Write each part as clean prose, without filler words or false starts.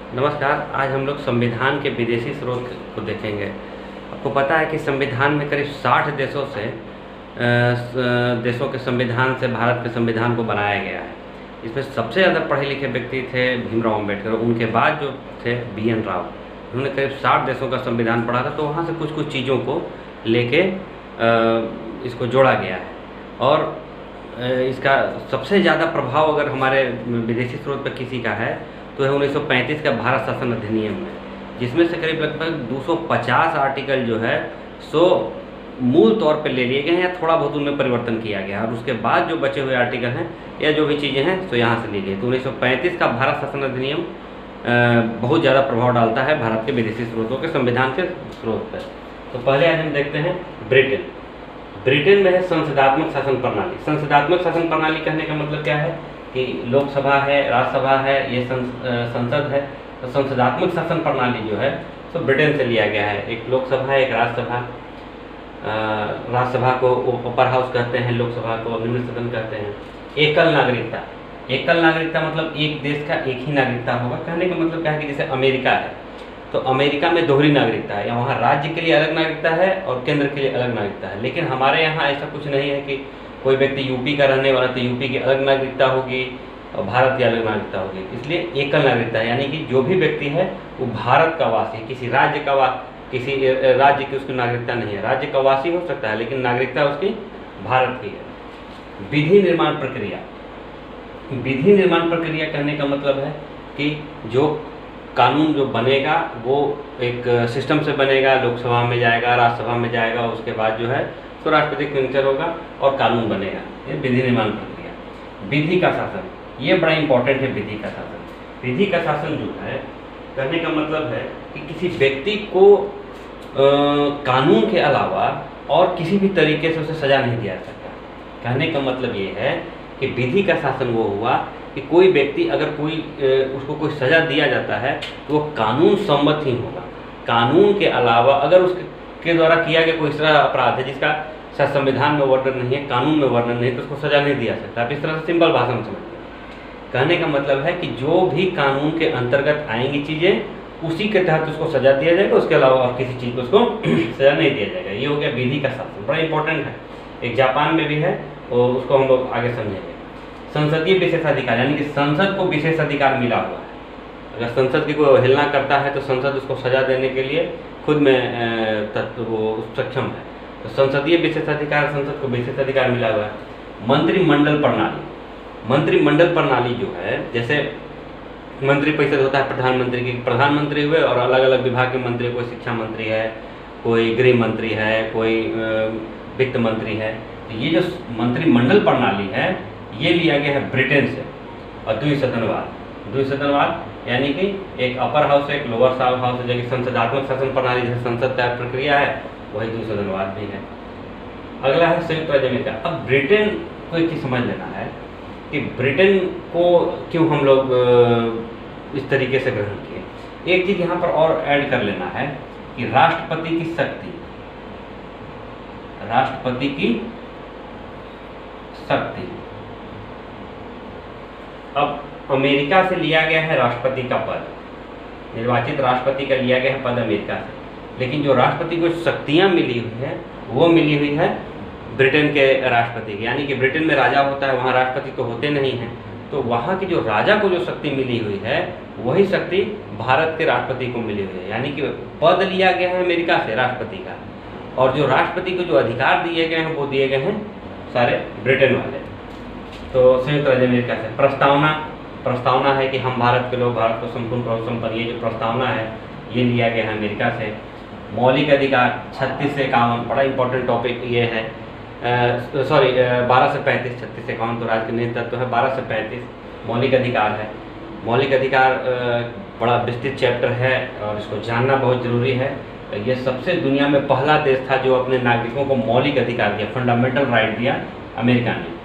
नमस्कार। आज हम लोग संविधान के विदेशी स्रोत को देखेंगे। आपको पता है कि संविधान में करीब 60 देशों से देशों के संविधान से भारत के संविधान को बनाया गया है। इसमें सबसे ज़्यादा पढ़े लिखे व्यक्ति थे भीमराव अम्बेडकर। उनके बाद जो थे BN राव, उन्होंने करीब 60 देशों का संविधान पढ़ा था। तो वहाँ से कुछ कुछ चीज़ों को लेके इसको जोड़ा गया है। और इसका सबसे ज़्यादा प्रभाव अगर हमारे विदेशी स्रोत पर किसी का है तो है 1935 का भारत शासन अधिनियम में, जिसमें से करीब लगभग 250 आर्टिकल जो है सो मूल तौर पर ले लिए गए हैं या थोड़ा बहुत उनमें परिवर्तन किया गया, और उसके बाद जो बचे हुए आर्टिकल हैं या जो भी चीज़ें हैं तो यहाँ से ली गई। तो 1935 का भारत शासन अधिनियम बहुत ज़्यादा प्रभाव डालता है भारत के विदेशी स्रोतों के संविधान के स्रोत पर। तो पहले आज हम देखते हैं ब्रिटेन। ब्रिटेन में है संसदात्मक शासन प्रणाली। संसदात्मक शासन प्रणाली कहने का मतलब क्या है कि लोकसभा है, राज्यसभा है, ये संसद है। तो संसदात्मक शासन प्रणाली जो है तो ब्रिटेन से लिया गया है। एक लोकसभा है, एक राज्यसभा। राज्यसभा को अपर हाउस कहते हैं, लोकसभा को निम्न सदन कहते हैं। एकल नागरिकता। एकल नागरिकता मतलब एक देश का एक ही नागरिकता होगा। कहने का मतलब क्या है कि जैसे अमेरिका है तो अमेरिका में दोहरी नागरिकता है, या वहाँ राज्य के लिए अलग नागरिकता है और केंद्र के लिए अलग नागरिकता है। लेकिन हमारे यहाँ ऐसा कुछ नहीं है कि कोई व्यक्ति यूपी का रहने वाला तो यूपी की अलग नागरिकता होगी और भारत की अलग नागरिकता होगी। इसलिए एकल नागरिकता है, यानी कि जो भी व्यक्ति है वो भारत का वासी, किसी राज्य का किसी राज्य की उसकी नागरिकता नहीं है। राज्य का वासी हो सकता है लेकिन नागरिकता उसकी भारत की है। विधि निर्माण प्रक्रिया। विधि निर्माण प्रक्रिया कहने का मतलब है कि जो कानून जो बनेगा वो एक सिस्टम से बनेगा, लोकसभा में जाएगा, राज्यसभा में जाएगा, उसके बाद जो है तो राष्ट्रपति का सिग्नेचर होगा और कानून बनेगा। ये विधि निर्माण प्रक्रिया। विधि का शासन, ये बड़ा इंपॉर्टेंट है। विधि का शासन, विधि का शासन जो है कहने का मतलब है कि किसी व्यक्ति को कानून के अलावा और किसी भी तरीके से उसे सजा नहीं दिया सकता। कहने का मतलब ये है कि विधि का शासन वो हुआ कि कोई व्यक्ति अगर उसको कोई सजा दिया जाता है तो वो कानून सम्मत ही होगा। कानून के अलावा अगर उसके द्वारा किया गया कोई इस तरह अपराध है जिसका संविधान में वर्णन नहीं है, कानून में वर्णन नहीं, तो उसको सजा नहीं दिया सकता। आप इस तरह से सिंपल भाषा में समझिए। कहने का मतलब है कि जो भी कानून के अंतर्गत आएंगी चीज़ें उसी के तहत उसको सजा दिया जाएगा, उसके अलावा और किसी चीज़ को उसको सजा नहीं दिया जाएगा। ये हो गया विधि का शासन, बड़ा इंपॉर्टेंट है। एक जापान में भी है और उसको हम लोग आगे समझेंगे। संसदीय विशेषाधिकार, यानी कि संसद को विशेषाधिकार मिला हुआ है। अगर संसद की कोई अवहेलना करता है तो संसद उसको सजा देने के लिए खुद में वो सक्षम है। तो संसदीय विशेषाधिकार, संसद को विशेषाधिकार मिला हुआ है। मंत्रिमंडल प्रणाली। मंत्रिमंडल प्रणाली जो है, जैसे मंत्री परिषद होता है प्रधानमंत्री की, प्रधानमंत्री हुए और अलग अलग विभाग के मंत्री, कोई शिक्षा मंत्री है, कोई गृह मंत्री है, कोई वित्त मंत्री है। तो ये जो मंत्रिमंडल प्रणाली है ये लिया गया है ब्रिटेन से। और द्विसदनवाद यानी कि एक अपर हाउस है, एक लोअर हाउस है। जबकि संसदात्मक शासन प्रणाली जैसे संसद का प्रक्रिया है वही द्विसदनवाद भी है। अगला है संयुक्त राज्य अमेरिका। अब ब्रिटेन को एक चीज़ समझ लेना है कि ब्रिटेन को क्यों हम लोग इस तरीके से ग्रहण किए। एक चीज़ यहाँ पर और ऐड कर लेना है कि राष्ट्रपति की शक्ति, राष्ट्रपति की शक्ति। अब अमेरिका से लिया गया है राष्ट्रपति का पद, निर्वाचित राष्ट्रपति का लिया गया है पद अमेरिका से, लेकिन जो राष्ट्रपति को शक्तियाँ मिली हुई है वो मिली हुई है ब्रिटेन के राष्ट्रपति की। यानी कि ब्रिटेन में राजा होता है, वहाँ राष्ट्रपति तो होते नहीं हैं। तो वहाँ की जो राजा को जो शक्ति मिली हुई है वही शक्ति भारत के राष्ट्रपति को मिली हुई है। यानी कि पद लिया गया है अमेरिका से राष्ट्रपति का, और जो राष्ट्रपति को जो अधिकार दिए गए हैं वो दिए गए हैं सारे ब्रिटेन वाले। तो संयुक्त राज्य अमेरिका से प्रस्तावना है कि हम भारत के लोग, भारत को संपूर्ण प्रभुत्व संपन्न, ये जो प्रस्तावना है ये लिया गया है अमेरिका से। मौलिक अधिकार 36 से 51, बड़ा इंपॉर्टेंट टॉपिक ये है। 12 से 35, 36 से 51 तो राजनीतिक तत्व है, 12 से 35 मौलिक अधिकार है। मौलिक अधिकार बड़ा विस्तृत चैप्टर है और इसको जानना बहुत ज़रूरी है। ये सबसे दुनिया में पहला देश था जो अपने नागरिकों को मौलिक अधिकार दिया, फंडामेंटल राइट दिया अमेरिका ने।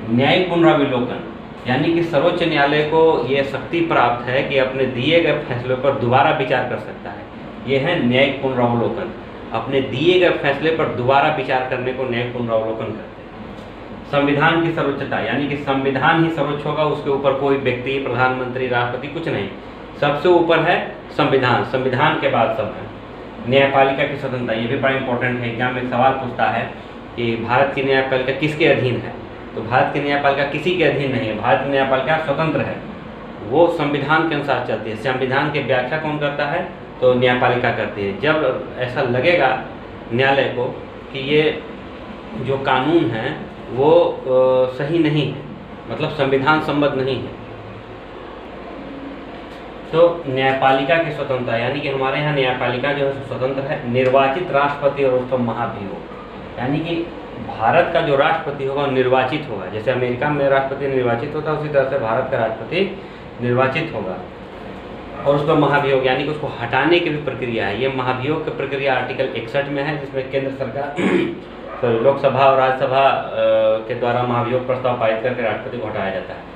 न्यायिक पुनरावलोकन, यानी कि सर्वोच्च न्यायालय को ये शक्ति प्राप्त है कि अपने दिए गए फैसले पर दोबारा विचार कर सकता है। ये है न्यायिक पुनरावलोकन, अपने दिए गए फैसले पर दोबारा विचार करने को न्यायिक पुनरावलोकन करते हैं। संविधान की सर्वोच्चता, यानी कि संविधान ही सर्वोच्च होगा, उसके ऊपर कोई व्यक्ति, प्रधानमंत्री, राष्ट्रपति कुछ नहीं। सबसे ऊपर है संविधान, संविधान के बाद सब है। न्यायपालिका की स्वतंत्रता, ये भी बड़ा इंपॉर्टेंट है। एग्जाम में सवाल पूछता है कि भारत की न्यायपालिका किसके अधीन है, तो भारत की न्यायपालिका किसी के अधीन नहीं है, भारत की न्यायपालिका स्वतंत्र है, वो संविधान के अनुसार चलती है। संविधान की व्याख्या कौन करता है, तो न्यायपालिका करती है। जब ऐसा लगेगा न्यायालय को कि ये जो कानून है वो सही नहीं है, मतलब संविधान सम्मत नहीं है, तो न्यायपालिका की स्वतंत्रता, यानी कि हमारे यहाँ न्यायपालिका जो है स्वतंत्र है। निर्वाचित राष्ट्रपति और उसका महाभियोग, यानी कि भारत का जो राष्ट्रपति होगा वो निर्वाचित होगा। जैसे अमेरिका में राष्ट्रपति निर्वाचित होता है, उसी तरह से भारत का राष्ट्रपति निर्वाचित होगा। और उसका महाभियोग यानी कि उसको हटाने की भी प्रक्रिया है। ये महाभियोग की प्रक्रिया आर्टिकल 61 में है, जिसमें केंद्र सरकार लोकसभा और राज्यसभा के द्वारा महाभियोग प्रस्ताव पारित करके राष्ट्रपति को हटाया जाता है।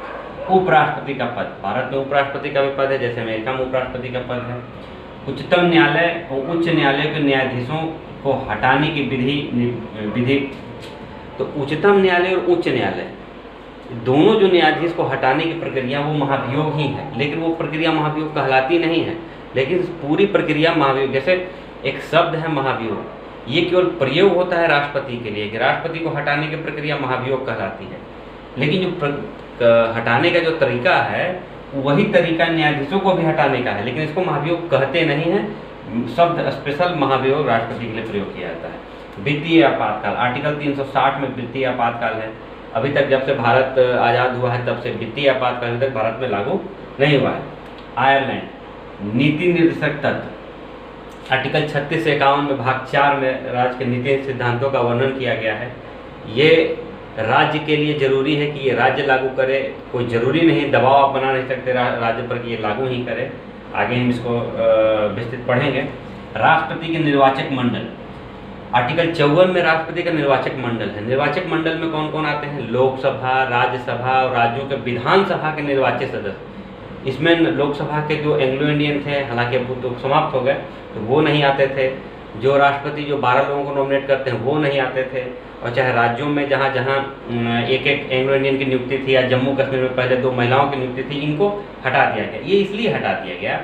उपराष्ट्रपति का पद, भारत में उपराष्ट्रपति का भी पद है, जैसे अमेरिका में उपराष्ट्रपति का पद है। उच्चतम न्यायालय और उच्च न्यायालय के न्यायाधीशों को हटाने की विधि, तो उच्चतम न्यायालय और उच्च न्यायालय दोनों जो न्यायाधीश को हटाने की प्रक्रिया वो महाभियोग ही है, लेकिन वो प्रक्रिया महाभियोग कहलाती नहीं है। लेकिन पूरी प्रक्रिया महाभियोग, जैसे एक शब्द है महाभियोग, ये केवल प्रयोग होता है राष्ट्रपति के लिए कि राष्ट्रपति को हटाने की प्रक्रिया महाभियोग कहलाती है, लेकिन जो हटाने का जो तरीका है वही तरीका न्यायाधीशों को भी हटाने का है, लेकिन इसको महाभियोग कहते नहीं हैं। शब्द स्पेशल महाभियोग राष्ट्रपति के लिए प्रयोग किया जाता है। वित्तीय आपातकाल, आर्टिकल 360 में वित्तीय आपातकाल है। अभी तक जब से भारत आज़ाद हुआ है तब से वित्तीय आपातकाल अभी तक भारत में लागू नहीं हुआ है। आयरलैंड, नीति निर्देशक तत्व, आर्टिकल 36 से 51 में भाग 4 में राज्य के नीति सिद्धांतों का वर्णन किया गया है। ये राज्य के लिए जरूरी है कि ये राज्य लागू करे, कोई ज़रूरी नहीं, दबाव आप बना नहीं सकते राज्य पर कि ये लागू ही करे। आगे हम इसको विस्तृत पढ़ेंगे। राष्ट्रपति के निर्वाचक मंडल, आर्टिकल 54 में राष्ट्रपति का निर्वाचक मंडल है। निर्वाचक मंडल में कौन कौन आते हैं, लोकसभा, राज्यसभा और राज्यों के विधानसभा के निर्वाचित सदस्य। इसमें लोकसभा के जो एंग्लो इंडियन थे, हालांकि अब तो समाप्त हो गए, तो वो नहीं आते थे। जो राष्ट्रपति जो 12 लोगों को नॉमिनेट करते हैं वो नहीं आते थे। और चाहे राज्यों में जहाँ जहाँ एक एक एंग्लो इंडियन की नियुक्ति थी, या जम्मू कश्मीर में पहले 2 महिलाओं की नियुक्ति थी, इनको हटा दिया गया। ये इसलिए हटा दिया गया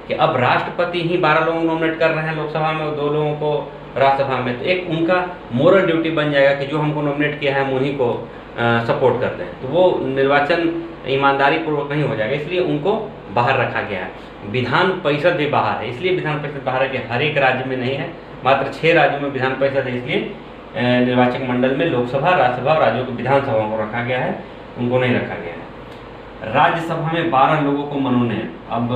कि अब राष्ट्रपति ही 12 लोगों को नॉमिनेट कर रहे हैं लोकसभा में और 2 लोगों को राज्यसभा में, तो एक उनका मोरल ड्यूटी बन जाएगा कि जो हमको नॉमिनेट किया है हम उन्हीं को सपोर्ट करते हैं, तो वो निर्वाचन ईमानदारी पूर्वक नहीं हो जाएगा, इसलिए उनको बाहर रखा गया है। विधान परिषद भी बाहर है, इसलिए विधान परिषद बाहर है कि हर एक राज्य में नहीं है, मात्र 6 राज्यों में विधान परिषद है, इसलिए निर्वाचक मंडल में लोकसभा, राज्यसभा और राज्यों की विधानसभाओं को रखा गया है, उनको नहीं रखा गया है। राज्यसभा में 12 लोगों को मनोनयन, अब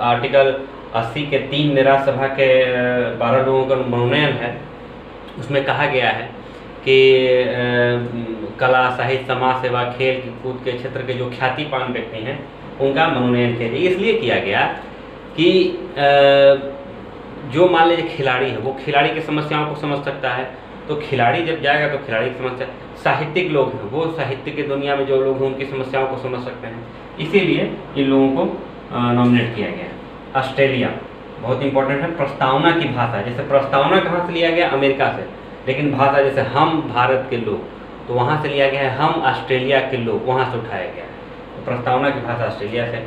आर्टिकल 80 के 3 में राज्यसभा के 12 लोगों का मनोनयन है। उसमें कहा गया है कि कला, साहित्य, समाज सेवा, खेल कूद के क्षेत्र के जो ख्यातिमान व्यक्ति हैं उनका मनोनयन किया गया। इसलिए किया गया कि जो मान लीजिए खिलाड़ी है वो खिलाड़ी की समस्याओं को समझ सकता है, तो खिलाड़ी जब जाएगा तो खिलाड़ी की समस्या, साहित्यिक लोग हैं वो साहित्य की दुनिया में जो लोग हैं उनकी समस्याओं को समझ सकते हैं, इसीलिए इन लोगों को नॉमिनेट किया गया। ऑस्ट्रेलिया बहुत इंपॉर्टेंट है। प्रस्तावना की भाषा, जैसे प्रस्तावना कहाँ से लिया गया, अमेरिका से, लेकिन भाषा जैसे हम भारत के लोग, तो वहाँ से लिया गया है हम ऑस्ट्रेलिया के लोग, वहाँ से उठाया गया है। तो प्रस्तावना की भाषा ऑस्ट्रेलिया से।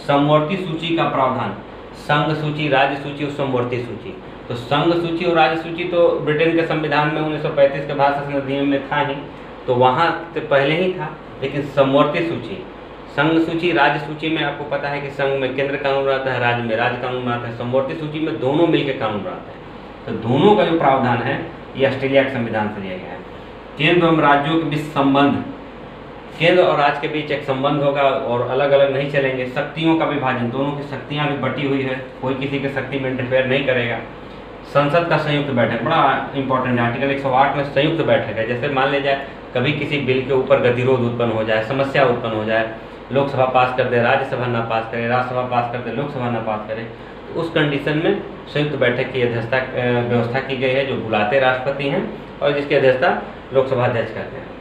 समवर्ती सूची का प्रावधान, संघ सूची, राज्य सूची और समवर्ती सूची। तो संघ सूची और राज्य सूची तो ब्रिटेन के संविधान में 1935 के भारत शासन अधिनियम में था ही, तो वहाँ से पहले ही था। लेकिन समवर्ती सूची, संघ सूची, राज्य सूची में आपको पता है कि संघ में केंद्र कानून रहता है, राज्य में राज्य कानून रहता है, समवर्ती सूची में दोनों मिलकर कानून रहता है। तो दोनों का जो प्रावधान है ये ऑस्ट्रेलिया के संविधान से लिया गया है। केंद्र एवं राज्यों के बीच संबंध, केंद्र और राज्य के बीच एक संबंध होगा और अलग अलग नहीं चलेंगे। शक्तियों का विभाजन, दोनों की शक्तियाँ भी बटी हुई है, कोई किसी की शक्ति में इंटरफेयर नहीं करेगा। संसद का संयुक्त बैठक बड़ा इंपॉर्टेंट है, आर्टिकल 108 में संयुक्त बैठक है। जैसे मान लिया जाए कभी किसी बिल के ऊपर गतिरोध उत्पन्न हो जाए, समस्या उत्पन्न हो जाए, लोकसभा पास कर दे, राज्यसभा ना पास करे, राज्यसभा पास कर दे, लोकसभा ना पास करे, तो उस कंडीशन में संयुक्त बैठक की अध्यक्षता व्यवस्था की गई है, जो बुलाते राष्ट्रपति हैं और जिसकी अध्यक्षता लोकसभा अध्यक्ष करते हैं।